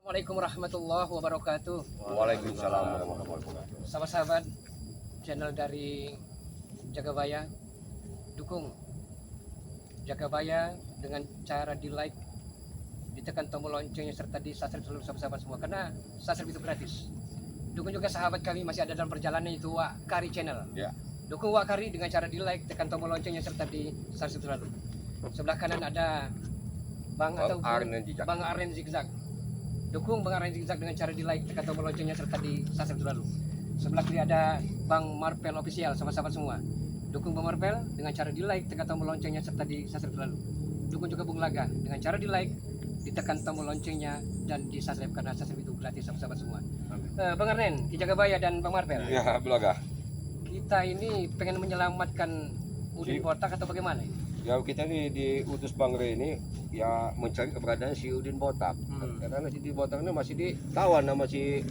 Assalamualaikum warahmatullahi wabarakatuh. Waalaikumsalam warahmatullahi wabarakatuh. Sahabat-sahabat channel dari Jagabaya, dukung Jagabaya dengan cara di like, ditekan tombol loncengnya serta di subscribe seluruh sahabat-sahabat semua karena subscribe itu gratis. Dukung juga sahabat kami masih ada dalam perjalanan itu Wak Kari channel. Ya. Dukung Wak Kari dengan cara di like, tekan tombol loncengnya serta di subscribe selalu. Sebelah kanan ada Bang Arnen Zigzag. Dukung Bang Arnen Zigzag dengan cara di like, tekan tombol loncengnya serta di subscribe selalu. Sebelah kiri ada Bang Marvel Official sama sahabat semua. Dukung Bang Marvel dengan cara di like, tekan tombol loncengnya serta di subscribe selalu. Dukung juga Bung Laga dengan cara di like, ditekan tombol loncengnya dan di subscribe karena subscribe itu gratis sahabat semua. Bang Arnen, Ki Jagabaya dan Bang Marvel. Ya, Belaga. Kita ini pengen menyelamatkan Udin Botak atau bagaimana? Ya kita nih diutus Bang Re ini ya mencari keberadaan si Udin Botak. Karena si Udin Botak ini masih ditawan sama si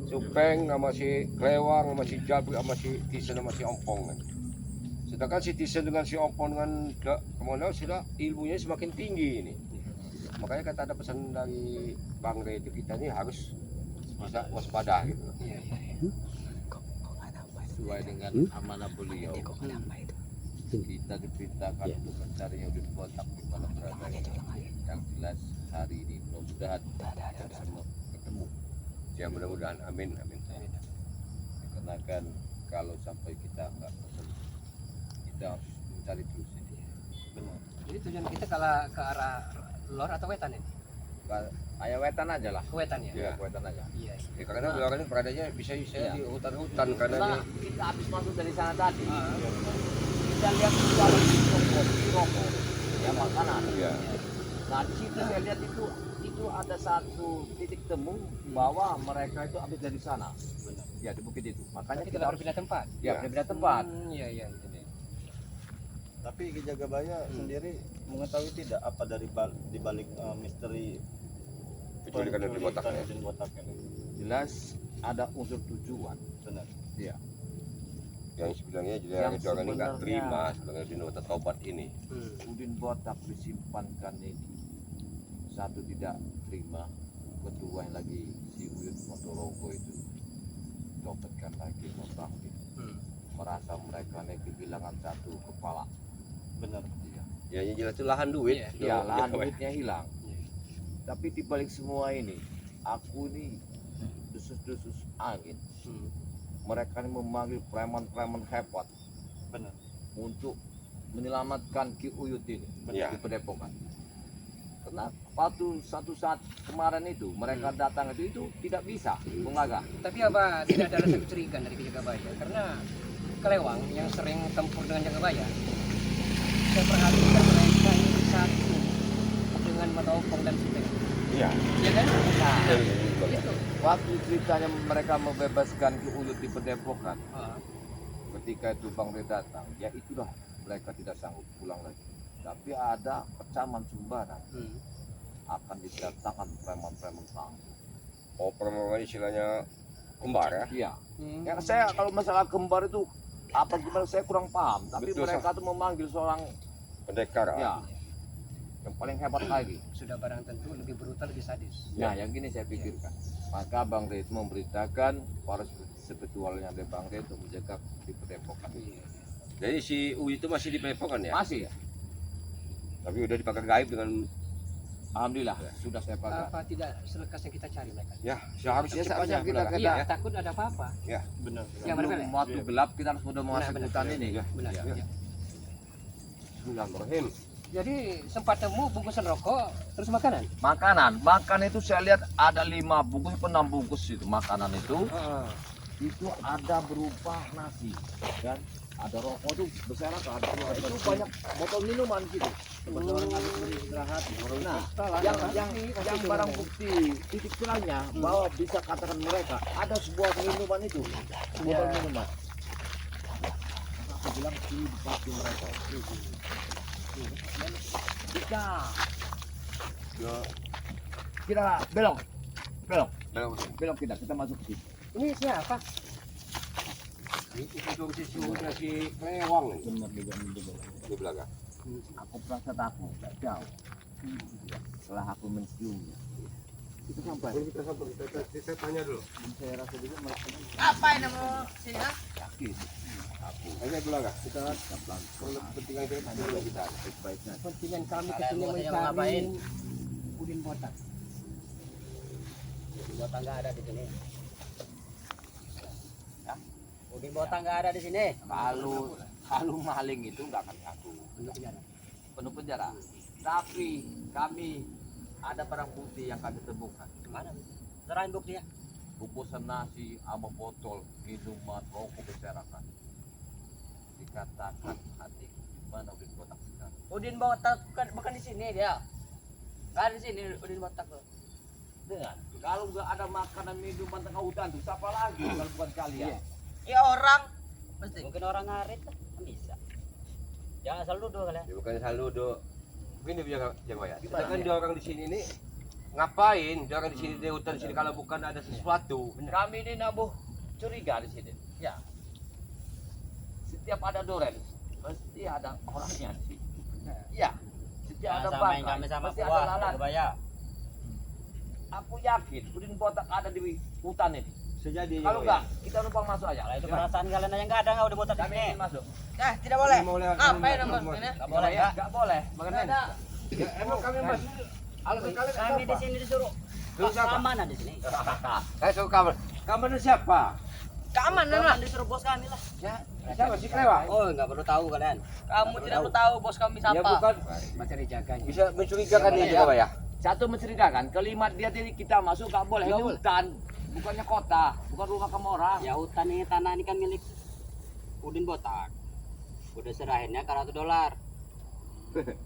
Supeng, sama si Klewang, sama si Jabri, sama si Tisen, sama si Ompong. Sedangkan si Tisen dengan si Ompong dengan kemana sudah ilmunya semakin tinggi ini. Makanya kata ada pesan dari Bang Re itu kita ini harus bisa waspada gitu. Sesuai dengan amanah beliau, kita diperintahkan untuk mencari Udin Botak di mana berada. Yang jelas hari ini mudah-mudahan kita semua ketemu. Ya mudah-mudahan, amin. Dikarenakan kalau sampai kita nggak ketemu, kita harus mencari terus ini. Benar. Jadi tujuan kita kalau ke arah lor atau wetan ini? Ayah wetan aja lah. Ke wetan ya? Ya. Wetan aja. Iya. Ya, karena belakangan ini beradanya bisa di hutan-hutan karena Nah, ini kita habis masuk dari sana tadi, kita lihat di dalam di rokok, ya makanan. ya. Nah di situ saya lihat itu ada satu titik temu bahwa mereka itu habis dari sana. Benar. Ya di bukit itu. Makanya Kita kita harus berpindah tempat. ya pindah tempat. Iya iya itu deh. Tapi Ki Jagabaya sendiri mengetahui tidak apa dari di balik misteri Penculikan Udin Botak ya. Udin Botak ini? Jelas ada unsur tujuan. Benar. Iya. Yang sebenarnya jadi Yang orang ini nggak sebenarnya- terima sebenarnya Udin Botak tobat ini. Udin Botak disimpankan ini. Satu tidak terima, kedua yang lagi si Uyut Motorogo itu dapatkan lagi membangkit. Merasa mereka ini kehilangan satu kepala. Benar. Iya. Ya yang jelas itu lahan duit. Iya. Ya, lahan Ya, duitnya hilang. Tapi di balik semua ini, aku ini desus-desus angin. Mereka ini memanggil preman-preman hebat Benar. untuk menyelamatkan Ki Uyut ini Iya. di Padepokan. Karena waktu satu saat kemarin itu mereka datang itu tidak bisa mengaga. Tapi apa tidak ada rasa kecurigaan dari Ki Jagabaya? Karena Kelewang yang sering tempur dengan Jagabaya, saya perhatikan mereka ini satu dengan Mataopong dan Supeng. Iya. Iya kan? Nah, Itu. waktu ceritanya mereka membebaskan Ki Uyut di Padepokan, Ah, ketika itu Bang Re datang, ya itulah mereka tidak sanggup pulang lagi. Tapi ada kecaman Sumbanan akan didatangkan preman-preman tangguh. Oh, perempuan istilahnya kembar ya. Iya. Hmm. Ya saya kalau masalah kembar itu apa gimana saya kurang paham. Tapi Betul, mereka tuh memanggil seorang Pendekar. ya yang paling hebat lagi. Sudah barang tentu lebih brutal, lebih sadis. Nah yang gini saya pikirkan. Maka Bang Re itu memberitakan para spiritualnya dari Bang Re untuk menjaga di Padepokan. Jadi si Uy itu masih di Padepokan ya? Masih ya. Tapi udah dipakai gaib dengan Alhamdulillah sudah saya pakai. Apa tidak selekas yang kita cari mereka? ya seharusnya Ya, seharusnya kita Belaga. Iya, ya. takut ada apa-apa. Benar. Ya, Sebelum benar, waktu gelap kita harus mudah Benar, masuk benar. hutan ini. Ya. Benar. Iya. Iya. Bismillahirrahmanirrahim. Jadi sempat temu bungkusan rokok terus makanan. Makan itu saya lihat ada 5 bungkus atau 6 bungkus itu makanan itu ada berupa nasi dan ada rokok tuh besar ada itu banyak botol minuman gitu. Seperti orang habis beristirahat. Nah, yang barang bukti titik terangnya bahwa bisa katakan mereka ada sebuah minuman itu, botol minuman. Aku bilang ini pasti mereka. Kita belok kita masuk ke situ. Ini siapa? Itu si suhunya si Klewang Benar juga di belakang. aku merasa takut, tak jauh. Setelah aku menciumnya, Kita sampai. Kita tanya dulu. Saya rasa juga melakukan Apa yang mau sini ha? kaki. Aku Ayo Bulaga, kita kalau kepentingan kita dulu kita. baik-baiknya. Kepentingan kami Kalian kesini mau mencari ngapain? Udin botak. Udin botak nggak ada di sini. Udin botak nggak ada di sini. Kalau maling itu nggak akan ngaku. Penuh penjara. Tapi kami ada barang bukti yang kami temukan. Mana? Serahin buktinya. Bungkusan nasi sama botol minuman rokok berserakan. Dikatakan hati di mana Udin botak sekarang. Udin botak bukan di sini dia. Nggak ada di sini Udin botak tuh. Dengan kalau nggak ada makanan minuman tengah hutan tuh siapa lagi kalau bukan kalian? Ya orang. Pasti. Mungkin orang ngarit lah. Kan bisa. Jangan asal duduk kalian. Ya bukan selalu do. Begini jangan ya. Kita kan dia orang di sini ini ngapain? Dia orang di sini di hutan sini kalau bukan ada sesuatu. Kami ini nabuh curiga di sini. Ya. Setiap ada doren, pasti ada orangnya di sini. Ya. Setiap ada Samain bangkai, kami sama pasti ada kuah. lalat. Kebaya. Aku yakin Udin botak ada di hutan ini. Sejadi. Kalau enggak, kita numpang masuk aja. Kalau itu perasaan kalian aja nggak ada nggak udah botak di Kami sini. ingin masuk. Tidak boleh. Mau lewat Ngapain rumah. nomor ini? Enggak boleh ya? Enggak boleh. Makanya. Emang kami masuk. Alasan kalian Kami di apa? sini disuruh. Disuruh siapa? Keamanan di sini. Saya suruh kamu. Kamu itu siapa? Keamanan lah. Disuruh bos kami lah. Ya, siapa sih kelewat? Oh, nggak perlu tahu kalian. Kamu tidak perlu tahu bos kami siapa. Ya bukan Materi jaganya. bisa mencurigakan ini juga ya. Satu mencurigakan, kelima dia tadi kita masuk enggak boleh. Ini hutan, bukannya kota, bukan rumah kamu orang. Ya hutan ini tanah ini kan milik Udin botak. Udah serahinnya ke $100.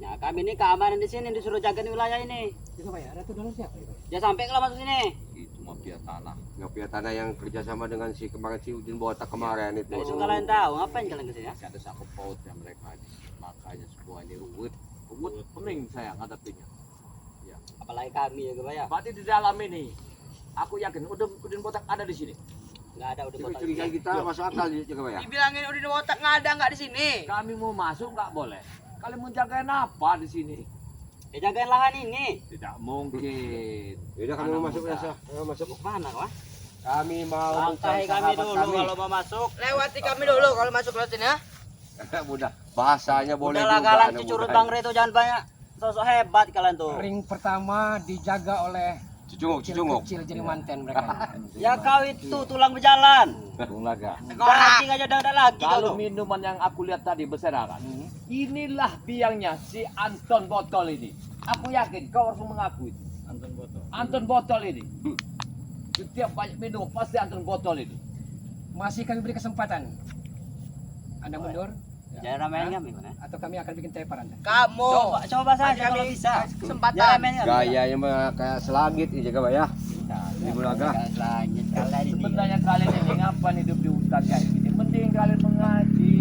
Nah kami ini keamanan di sini disuruh jaga di wilayah ini. Itu Pak ya, Ratu Dolar siapa itu? Ya sampai kalau masuk sini. Itu mafia tanah. Mafia tanah yang kerjasama dengan si kemarin si Udin Botak kemarin itu. Nah, itu kalian tahu ngapain kalian ke sini ya? Masih ada sangkut pautnya mereka ini. Makanya semua ini ruwet. Ruwet pening saya ngadapinya. Apalagi kami ya kebaya. Berarti di dalam ini, aku yakin Udin botak ada di sini. Nggak ada Udin botak. Curiga kita masuk akal juga ya. Dibilangin Udin botak nggak di sini. Kami mau masuk nggak boleh. Kalian mau jagain apa di sini? Ya jagain lahan ini. Tidak mungkin. Udah kami mau masuk biasa. Masuk. Mana kah? Kami mau Lantai mencari kami sahabat dulu kalau mau masuk. Lewati kami dulu kalau masuk lewat sini ya. Mudah. Bahasanya boleh Udahlah juga, kalian anak cucurut muda. Bang Reto jangan banyak. Sosok hebat kalian tuh. Ring pertama dijaga oleh Cucunguk. kecil jadi manten mereka. Ya kau itu tulang berjalan. Tunglaga. Berarti aja udah lagi kau Kalau tuh. minuman yang aku lihat tadi berserakan, inilah biangnya si Anton Botol ini. Aku yakin kau harus mengakui. Anton Botol ini. Setiap banyak minum pasti Anton Botol ini. Masih kami beri kesempatan. Anda mundur Jangan ramein kami mana? atau kami akan bikin tepar Anda. Kamu coba saja kalau bisa. Kesempatan. Jangan ramein kami. Gayanya mah kayak selangit ini jaga ya. Di Bulaga. Langit kalian ini. Sebenarnya kalian ini ngapain hidup di hutan kayak gini? Mending kalian mengaji,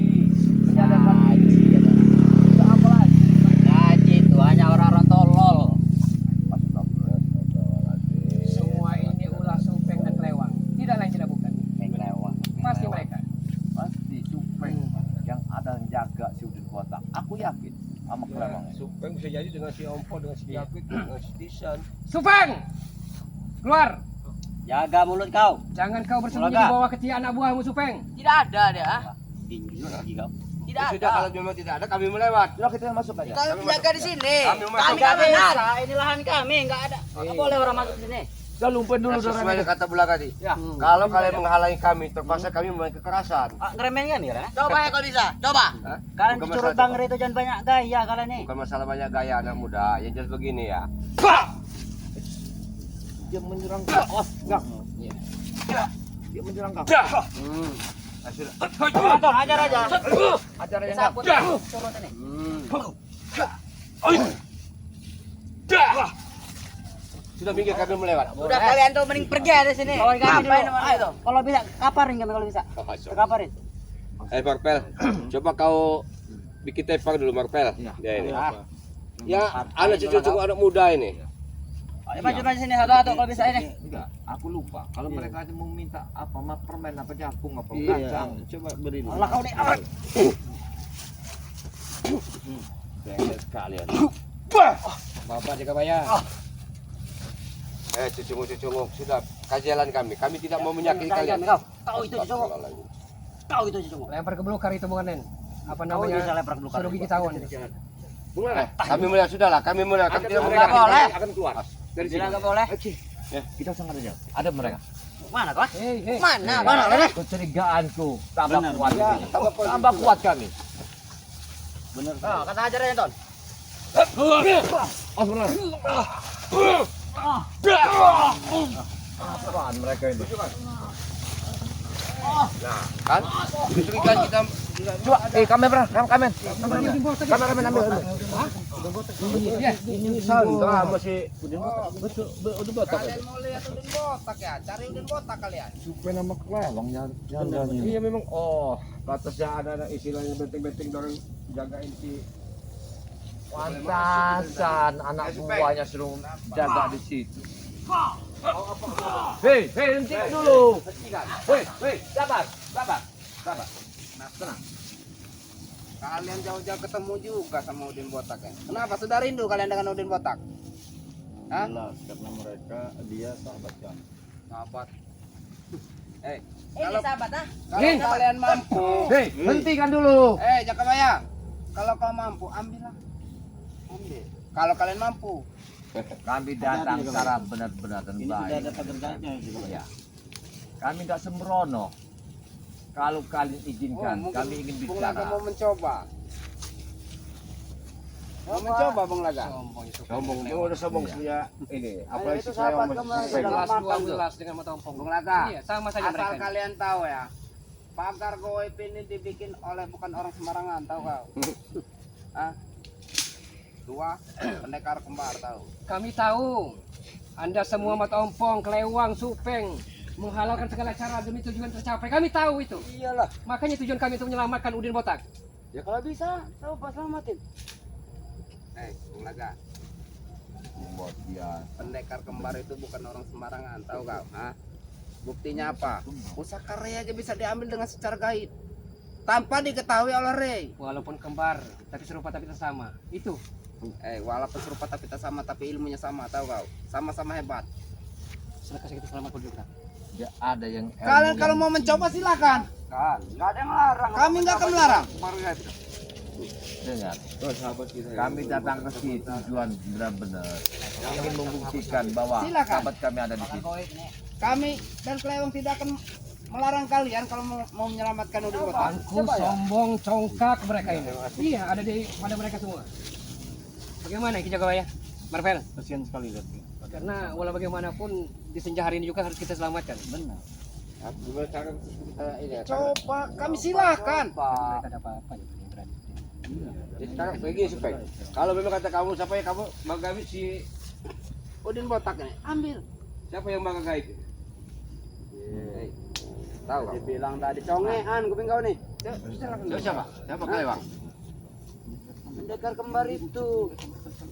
menyadarkan diri. Tidak apa lagi. Ngaji itu hanya orang-orang tolol. Semua ini ulah Supeng dan Kelewang. Tidak lain tidak bukan. Pasti mereka. Pasti Supeng yang ada yang jaga si Udin Botak. Aku yakin sama Kelewang. Supeng bisa jadi dengan si Ompo, dengan si Japit, dengan si Tisan. Supeng! Keluar! Jaga mulut kau. Jangan kau bersembunyi Bulaga. di bawah ketiak anak buahmu Supeng. Tidak ada dia. Tinggi lagi kau. Tidak Sudah kalau memang tidak ada kami melewat. Sudah kita masuk aja. Kau jaga di sini. Kami masuk. Kami bisa. Ini lahan kami, enggak ada. Enggak boleh orang masuk di sini. Sudah lumpin dulu Sesuai dorang. dengan kata Bulaga tadi. Ya. Kalau kalian menghalangi kami, terpaksa kami memakai kekerasan. Ngeremehin kan ya? Coba ya kalau bisa. Coba. Hah? Kalian Bukan dicurut masalah Bang Reto jangan banyak gaya kalian nih. Bukan masalah banyak gaya anak muda, yang jelas begini ya. Dia menyerang kau. Enggak. Dia menyerang kau. Sudah. Tonton ajar aja. Acara yang Sabut. Curut ini. Sudah minggir kami melewat. Udah kalian tuh mending pergi dari sini. Kawan kami dulu. Ayo. Kalau bisa kaparin kami kalau bisa. Kaparin. Marpel, coba kau bikin tepar dulu Marpel. Ya ini. Ya, anak cucu anak muda ini. Ayo maju di sini satu-satu kalau bisa ini. Enggak, aku lupa. Kalau mereka ada mau minta apa, permen apa jagung apa Iya, kacang. coba beri dulu. Allah kau nih. Awas. Bengkel sekalian. Bapak jaga bayar. Cucunguk sudah kajalan kami. Kami tidak mau menyakiti kalian. Kau itu Cicunguk. Kau itu Cicunguk. Lempar ke belukar itu bukan Nen. Apa Kau bisa namanya? lempar ke belakang. Suruh gigi tawon. Kami mulai sudahlah, kami mulai. Kami tidak mau Nggak menyakiti. boleh. Akan keluar dari sini. Bilang nggak boleh. Ya, kita sangat aja. Ada mereka. Mana kau? Hei. Mana? Mana? Kecurigaanku tambah Benar, kuat. benar. Tambah kuat kami. Bener. Oh, kata ajar aja Ton. Oh, benar. Apaan mereka ini? Nah, kan? Justru kan kita Coba, kamera ambil. ini sandra masih Udah botak. Kalian mau lihat udin botak ya? Cari udin botak kalian. Supaya nama kelewang jandanya. Iya memang. Oh, batasnya ada istilahnya benteng-benteng dorong jagain si. Pantasan anak buahnya suruh jaga di situ. Hei, henti dulu. Hei, sabar. Tenang. Kalian jauh-jauh ketemu juga sama udin botak ya? Kenapa? Sudah rindu kalian dengan udin botak? Hah? Jelas karena mereka dia sahabat kami. Sahabat. Eh, Ini sahabat ah. kalau kalian mampu, Hei, hentikan dulu. Jakabaya, kalau kau mampu, ambillah. Ambil. Kalau kalian mampu, Kami datang secara benar-benar dan Ini tidak ada baik. pekerjaannya juga. Ya. Kami nggak sembrono. Kalau kalian izinkan, mungkin kami ingin Bung Laga bicara. mau mencoba. Mau mencoba Bung Laga. Sombong itu. Sombong, dia udah sombong punya ini. Apalagi itu si sahabat saya kamu, masih sudah Kelas makan 12 dengan mata ompong. Bung Laga. Iya, sama saja Asal mereka. kalian tahu ya, pagar goib ini dibikin oleh bukan orang sembarangan, tahu kau? Hah? Dua pendekar kembar tahu. Kami tahu Anda semua mata ompong, kelewang, supeng, menghalalkan segala cara demi tujuan tercapai. Kami tahu itu. Iyalah. Makanya tujuan kami untuk menyelamatkan udin botak. Ya kalau bisa, coba selamatin. Bung Laga, Buat dia. pendekar kembar itu bukan orang sembarangan, tahu kau? Hah? Buktinya apa? Pusaka Rey aja bisa diambil dengan secara gaib tanpa diketahui oleh Rey. Walaupun kembar, tapi serupa tapi tak sama. Itu. Walaupun serupa tapi tak sama, tapi ilmunya sama, tahu kau? Sama-sama hebat. Silakan kita selamat berdua. Dia ada yang Kalian kalau mau mencoba silakan. Nggak ada yang larang. Kami nggak akan melarang. dengar. Oh, sahabat kita. Kami datang ke sini tujuan benar-benar ingin membuktikan bahwa Silakan. sahabat kami ada di sini. Kami dan Kelewang tidak akan melarang kalian kalau mau menyelamatkan udin botak. Angku, sombong, congkak mereka ini. Iya, ada di pada mereka semua. Bagaimana Ki Jagawaya? Marvel? Kasihan sekali lihat. Karena walau bagaimanapun di senja hari ini juga harus kita selamatkan. Benar. Gimana cara kita ini? Coba kami silakan. Mereka ada apa-apa nih, yang berani. Jadi sekarang pergi supaya. Kalau memang kata kamu siapa yang kamu magawit si Udin botak ini, ambil. siapa yang magagait? Tahu kau? Dibilang tadi congean kuping kau nih. Itu siapa? Siapa Kelewang? Pendekar kembar itu.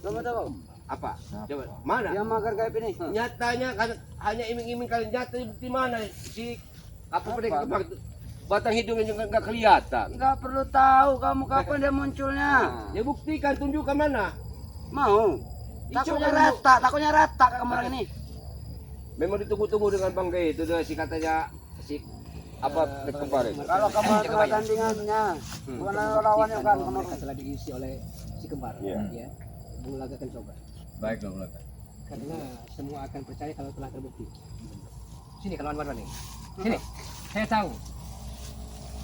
Kamu tahu? Apa? Coba. Mana? Yang magar gaib ini. Nyatanya kan hanya iming-iming kalian nyata di mana si apa mereka kembar itu? Batang hidungnya juga nggak kelihatan. Enggak perlu tahu kamu kapan dia munculnya. Ya buktikan, tunjukkan mana. Mau? Takutnya rata kamar ini. Memang ditunggu-tunggu dengan bangga itu dengan si katanya si apa kembar itu. Kalau kamu ada tandingannya, bukan lawannya kan kamu. Mereka telah diisi oleh si kembar. Iya. Ya. Bung Laga akan coba. Baik dong, Laka. Karena semua akan percaya kalau telah terbukti. Sini kalau Anwar nih. Sini. Saya tahu.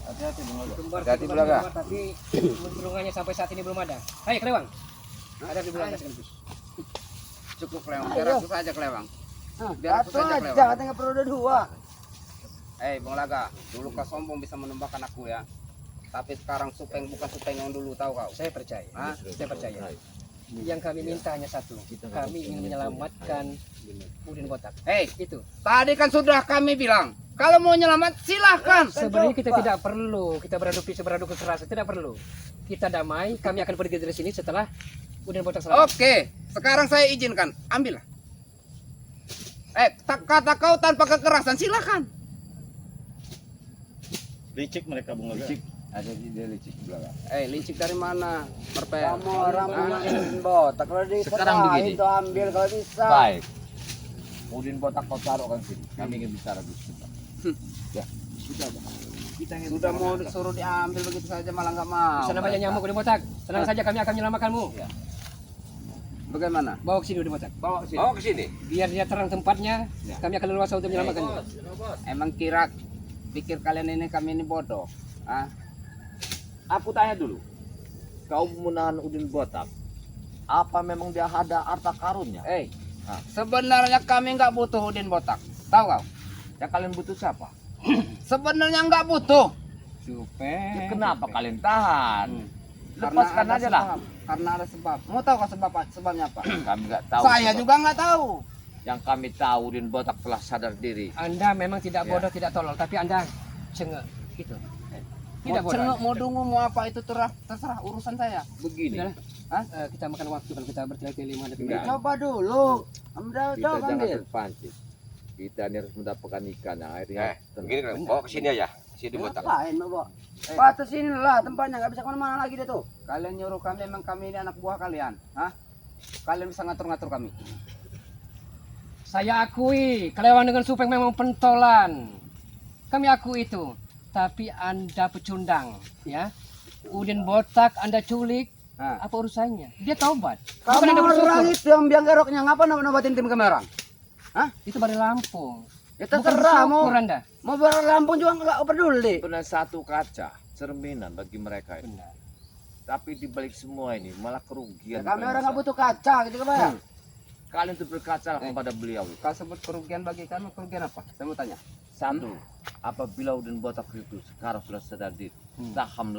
Hati-hati Bung Laga. Kembar Hati-hati, kembar, Bung Laga. kembar, tapi perungannya sampai saat ini belum ada. Hai Kelewang. Ada di belakang sekaligus. Cukup Kelewang, biar aku saja Kelewang. Biar aku Satu saja aja, Kelewang. katanya perlu ada dua. Bung Laga, dulu kau sombong bisa menembakkan aku ya. Tapi sekarang Supeng bukan Supeng yang dulu, tahu kau? Saya percaya. Hah? Saya percaya. Yang kami minta hanya satu. Kami ingin menyelamatkan Udin Botak. Itu. Tadi kan sudah kami bilang, kalau mau nyelamat silahkan. Sebenarnya kita tidak perlu kita beradu kekerasan, tidak perlu. Kita damai, kami akan pergi dari sini setelah Udin Botak selamat. Oke, sekarang saya izinkan, ambillah. Kata kau tanpa kekerasan silahkan. Licik mereka Bung Laga. Licik, ada di dia licik di belakang. Licik dari mana? Merpel. Kamu orang punya udin botak. Kalau Sekarang diserahin begini. tuh ambil kalau bisa. Baik. Udin Botak kau taruh kan sini. Kami ingin bicara dulu sebentar. Ya, sudah. Kita ingin Sudah bicara mau sebentar. disuruh diambil begitu saja malah nggak mau. Di sana banyak nyamuk Udin Botak. Tenang saja, kami akan menyelamatkanmu. Bagaimana? Bawa ke sini Udin Botak. Bawa ke sini. Bawa ke sini. Biar dia terang tempatnya, Ya. kami akan leluasa untuk menyelamatkanmu. Emang pikir kalian ini kami ini bodoh? Ah, Aku tanya dulu. Kau menahan Udin Botak. Apa memang dia ada harta karunnya? sebenarnya kami nggak butuh Udin Botak. Tahu kau? Yang kalian butuh siapa? Sebenarnya nggak butuh. Ya, kenapa kalian tahan? Karena Lepaskan ada aja lah. sebab. Karena ada sebab. Mau tahu kau sebabnya apa? Kami nggak tahu. Saya sebab. juga nggak tahu. Yang kami tahu Udin Botak telah sadar diri. Anda memang tidak Ya. bodoh, tidak tolol, tapi Anda cengek gitu. Mau Tidak bodoh. cengok, mau dungu, mau apa itu terserah urusan saya. Begini. Sudahlah. Kita makan waktu kalau kita bertele-tele menghadapi Enggak. mereka. Coba dulu. Anda Kita coba jangan ambil. terpancing. Kita ini harus mendapatkan ikan. Nah, akhirnya Begini kan, bawa ke sini aja. Sini Botak. Ngapain mau bawa? Batas sini lah tempatnya, nggak bisa kemana-mana lagi deh tuh. Kalian nyuruh kami, emang kami ini anak buah kalian, hah? Kalian bisa ngatur-ngatur kami. Saya akui, Kelewang dengan Supeng memang pentolan. Kami akui itu. Tapi Anda pecundang, ya. Udin Botak Anda culik, Nah. apa urusannya? Dia taubat. Bukan Anda Kamu bersyukur. orang itu yang biang geroknya, ngapa nobatin tim kemerang? Itu dari Lampung. Ya Bukan terserah mau bersyukur Anda. mau berlampung juga nggak peduli. benar satu kaca cerminan bagi mereka itu. Benar. Tapi di balik semua ini malah Ya, kerugian. kami kalian orang nggak besar. butuh kaca gitu kan ya. Kalian itu berkaca kepada beliau. Kau sebut kerugian bagi kami, kerugian apa? Saya mau tanya. Satu, apabila Udin Botak itu sekarang sudah sadar diri, laham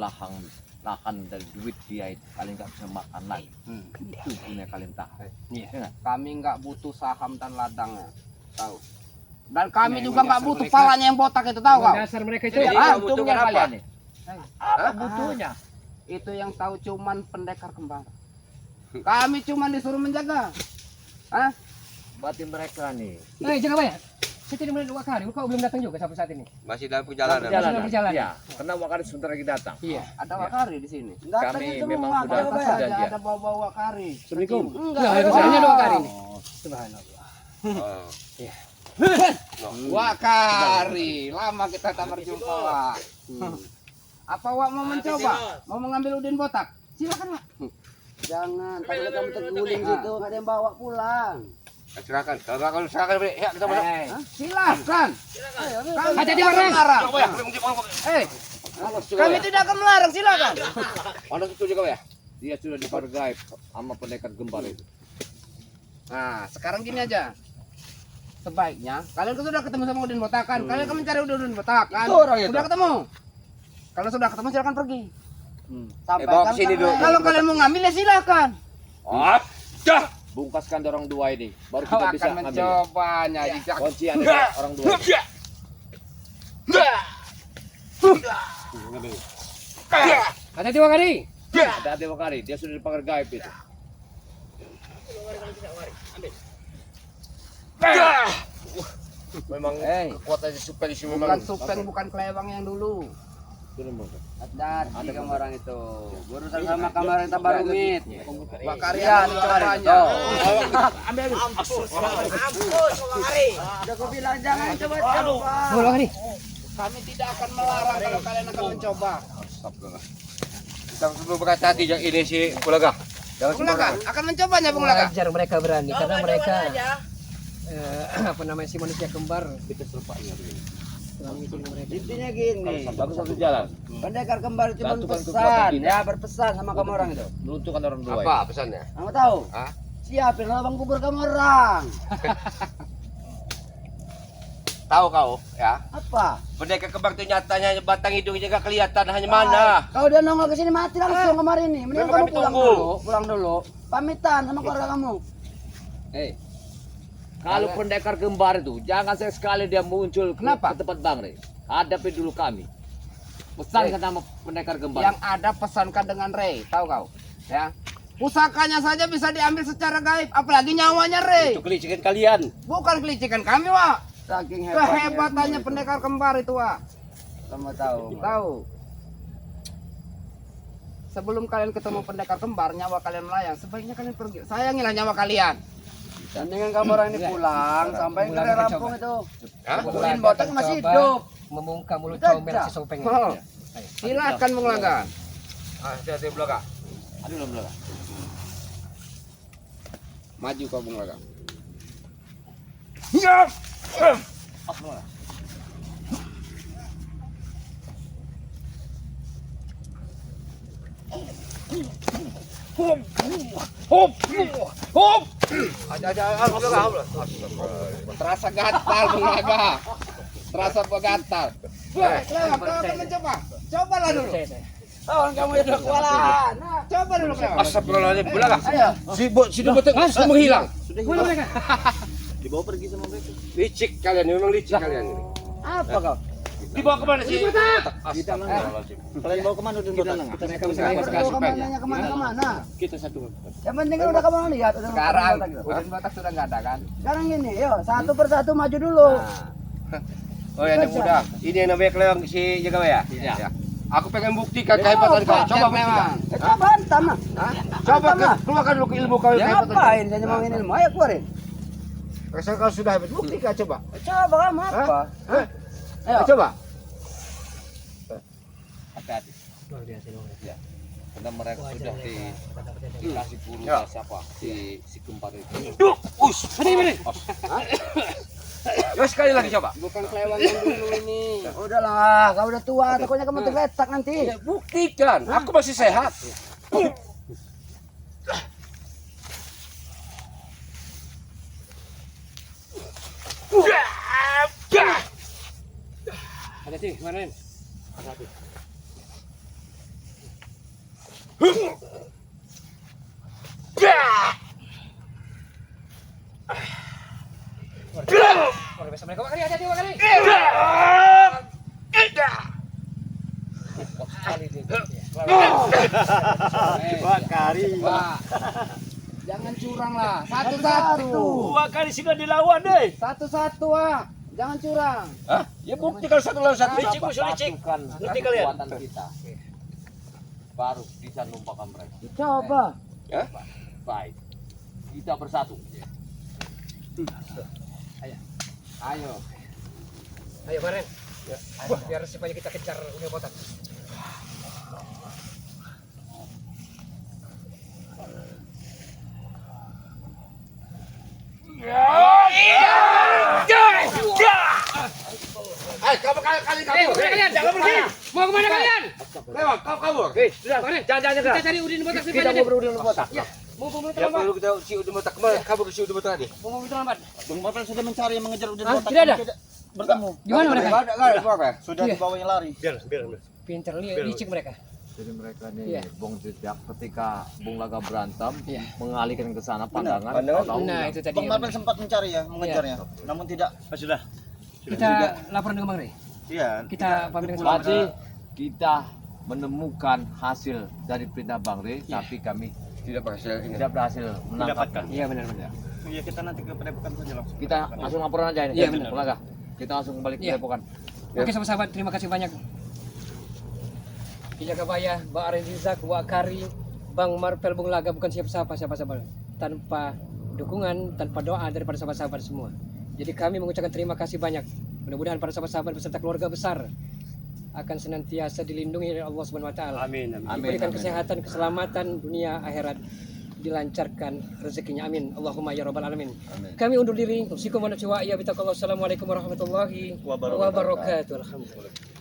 lahan dari duit dia itu kalian nggak bisa makan lagi. Itu punya kalian tahan. Iya. Ya nggak? Kami nggak butuh saham dan ladangnya, tahu. Dan kami Ya, juga emang nggak dasar butuh mereka. palanya yang botak itu, tahu kau? Dasar mereka itu Jadi ya. Kau untungnya butuhkan apa? kalian nih? Apa butuhnya? Itu yang tahu cuman pendekar kembar. Kami cuman disuruh menjaga. Hah? Berarti mereka nih. Jangan banyak. Saya tidak melihat 2 kali. Kau belum datang juga sampai saat ini. Masih dalam perjalanan. Perjalanan. Ya, karena Wakari sebentar lagi datang. Iya. Ada wakari di sini. Enggak ada Kami itu memang semua. sudah Kalau sudah saja dia. ada bawa-bawa wakari. Assalamualaikum. Enggak. Waalaikumsalam. Ada 2 kali ini. Subhanallah. Oh. Wakari. Lama kita tak berjumpa, Wak. Apa Wak mau mencoba? Mau mengambil Udin Botak? Silakan, Wak. Jangan, takutnya kamu terguling situ, nggak ada yang bawa pulang. Silakan. Kalau silakan beri. Ya, kita masuk. Hah? Silakan. Kami Hati-hati, tidak akan Bang. melarang. Coba ya. Kami tidak akan melarang, silakan. Mana itu juga ya? Dia sudah dipergai sama pendekar gembar itu. Nah, sekarang gini aja. Sebaiknya kalian kan sudah ketemu sama Udin Botak kan? Kalian kan mencari Udin Botak kan? Itu orang itu. Sudah ketemu. Kalau sudah ketemu silakan pergi. Sampai bawa ke sini dulu. Kalau kalian mau ngambil ya silakan. Ah, dah. Bungkaskan orang dua ini, baru Kau kita bisa akan ngambil. mencobanya. Kunci ada orang dua. Hati-hati Wakari. Ada Wakari, dia sudah dipakai gaib itu. Memang kekuatan Supeng di sini Bukan memang. Supeng, bukan Kelewang yang dulu. Ada kamu orang itu. Berurusan sama kamar yang tambah rumit. Wakarian cobanya. Ambil. Udah aku bilang jangan coba-coba. Boleh Wakari. Kami tidak akan melarang kalau kalian akan mencoba. Kita perlu berhati-hati yang ini si Pulaga. Jangan Bung Laka sembarangan. akan mencobanya, Bung Laka. Wajar mereka berani karena mereka apa namanya si manusia kembar. Kita mereka. Intinya gini. Bagus satu jalan. Pendekar kembar cuma Satukan kekuatan pesan, kita. ya berpesan sama kamu orang itu. Melunturkan orang dua. Apa pesannya? Kamu tahu? Hah? Siapin lubang kubur kamu orang. Tahu kau ya? Apa? Pendekar kembar itu nyatanya batang hidungnya nggak kelihatan hanya mana. Kalau dia nongol ke sini mati langsung kemarin nih. Mending Memang kamu kami pulang tunggu. dulu, pulang dulu. Pamitan sama keluarga kamu. Kalau pendekar gembar itu, jangan sekali dia muncul Kenapa? ke tempat Bang Rey. Hadapi dulu kami. Pesankan nama pendekar gembar. Yang ada pesankan dengan Rey, tahu kau? Ya. Pusakanya saja bisa diambil secara gaib, apalagi nyawanya Rey. Itu kelicikan kalian. Bukan kelicikan kami, Wak. Saking kehebatannya pendekar kembar itu, Wak. Kamu tahu. Tahu. Sebelum kalian ketemu pendekar kembar, nyawa kalian melayang, sebaiknya kalian pergi. Sayangilah nyawa kalian. Dengan kabar ini pulang sampai ke Pulang kita Lampung coba. itu. Hah? Udin botak masih hidup. Membungkam mulut Gajah. comel si Sopeng. Oh. Silakan Bung Laga. Hati-hati Bung Laga. Aduh belum belum. Maju kau Bung Laga. Terasa gatal Bung Laga. Terasa gatal. Kelewat, kau akan mencoba. Cobalah dulu. Oh, kamu udah kewalahan. Nah, coba dulu kelewat. Astagfirullahaladzim, Bung Laga. Ayo. Si Botek menghilang. Sudah hilang. Dibawa pergi sama mereka. Licik kalian, memang licik kalian ini. Apa kau? Dibawa kemana sih? Astagfirullahaladzim. Kalian bawa kemana Udin Botak? Bawa kemananya kemana-kemana. Kita satu. Yang penting kan udah kamu lihat. Sekarang Udin botak sudah nggak ada kan? Sekarang gini, yuk satu persatu maju dulu. Oh ya, yang muda. Ini yang namanya kelewang si Jagawaya. Iya. Aku pengen buktikan kehebatan kau. Coba buktikan. Coba hantam lah. Coba keluarkan dulu ilmu kau. Ya ngapain? Saya mau ilmu, ayo keluarin. Rasanya kau sudah hebat. Buktikan coba. Coba kamu apa? Ayo. Coba. Hati-hati. Luar biasa, luar biasa. Karena mereka sudah dikasih guru Ya. siapa si kembar itu. Ya sekali lagi coba. Bukan kelewang yang dulu ini. Udahlah, kau udah tua, takutnya kamu tergeletak nanti. Ya, buktikan. Aku masih sehat. Hati-hati, kemarin. Luar biasa mereka. Wakari, hati-hati Wakari. Kali dia. Wakari. Pak, jangan curang lah. Satu-satu. Wakari sudah dilawan deh. Satu-satu, ah. Jangan curang. Hah? Ya bukti kalau satu lawan satu. Licik, licik. Ngerti kalian? Kekuatan kita. Baru bisa numpahkan mereka. Coba. Baik. Kita bersatu. Ayo. Ayo kemarin. Biar supaya kita kejar Udin botak. Kamu kali kabur. Kalian jangan pergi. Mau kemana kalian? Lewat, kau kabur. Sudah, kemarin. Jangan. Kita cari Udin botak Kita supaya mau berudin botak. Ya, mau Ya terlambat. perlu kita si Udin botak kemana? Kabur si Udin botak tadi. Mau terlambat. Bung Botak sudah mencari yang mengejar Udin Hah? Botak. Tidak ada? Bertemu. Gimana mereka? Enggak ada apa? Sudah Iya. dibawanya lari. Pinter licik mereka. Jadi mereka Iya. nih, Bung Jejak ketika Bung Laga berantem, Iya. mengalihkan ke sana pandangan. Pandangan. tahu Nah, nggak? itu tadi. Bang Marpen sempat mencari ya, mengejarnya. Namun tidak. Sudah. Kita laporan dengan Bang Rey. Iya. Kita pamit dengan Berarti kita menemukan hasil dari perintah Bang Rey, Iya. tapi kami Tidak berhasil ini. tidak berhasil menangkap. Dapatkan. Iya benar-benar. Iya, kita nanti ke Padepokan saja langsung. Kita langsung laporan aja ini. Iya, benar. Bung Laga. Kita langsung kembali ke Iya. Padepokan. Oke sahabat-sahabat, terima kasih banyak. Ki Jagabaya, Bang Arenzizak, Wakari, Bang Marpel, Bung Laga bukan siapa-siapa, tanpa dukungan, tanpa doa daripada sahabat-sahabat semua. Jadi kami mengucapkan terima kasih banyak. Mudah-mudahan para sahabat-sahabat beserta keluarga besar akan senantiasa dilindungi oleh Allah Subhanahu wa taala. Amin. Diberikan kesehatan, keselamatan dunia akhirat, dilancarkan rezekinya. Amin. Allahumma ya rabbal alamin. Kami undur diri. Assalamualaikum warahmatullahi wabarakatuh. Alhamdulillah.